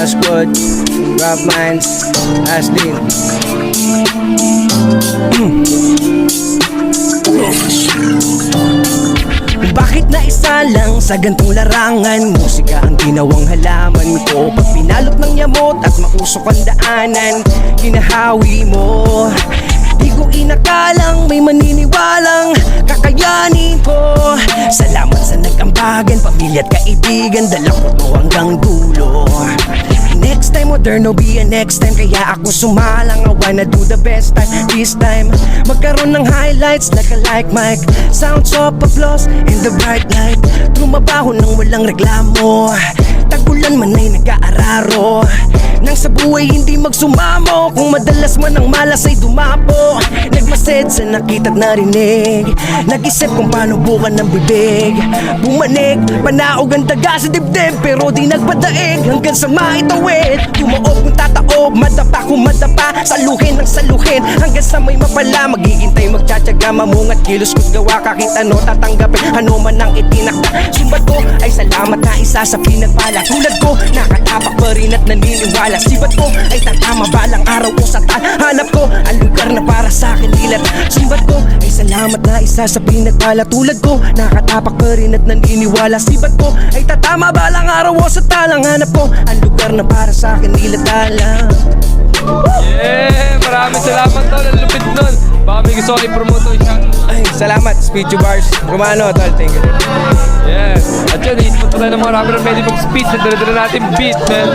Squad, Rob Minds, Ashley. Bakit na isa lang sa gantong larangan? Musika ang ginawang halaman ko. Pag pinalot ng yamot at mausok ang daanan, kinahawi mo. Di ko inakalang may maniniwalang kakayanin ko. Salamat sa nag-ambagan, pamilya at kaibigan, dala ko to hanggang dulo. Next time, or there no be a next time. Kaya ako sumalang, I wanna do the best time. This time, magkaroon ng highlights like a like mic, sounds of applause in the bright light. Trumabaho nang walang reklamo, tagulan man ay nag-aararo. Nang sa buhay hindi magsumamo, kung madalas man ang malas ay dumapo. Nagmased sa nakita't narinig, nag-isip kung paano bukan ng bibig. Bumanig, panaog ang daga sa dibdib, pero di nagpadaig hanggang sa maitawid. Tumaob kung tataob, madapa kung madapa, saluhin ng saluhin hanggang sa may mapala. Maghihintay, magtsatsaga, mamungat, kilos ko't gawa, kahit ano tatanggapin, ano man ang itinakda. Sumbat ko ay salamat na isa sa pinagpala. Tulad ko, nakatapak pa rin at naniniwala. Sibat ko ay tatama balang araw ko sa hanap ko ang lugar na para sa akin ilat. Sumbat ko ay salamat na isa sa pinagpala. Tulad ko, nakatapak pa rin at naniniwala. Sibat ko ay tatama balang araw ko sa hanap ko ang lugar na para sa akin ilat. Yeah, maraming salamat tol, ang lupit nun. Baka may gusto ko i-promote o i-shout. Ay, salamat, Speech Bars Romano, tol, thank you. Yeah, at yun, i-spot pa tayo ng mga rapper na pwede mag-speed. Nadala natin beat, man.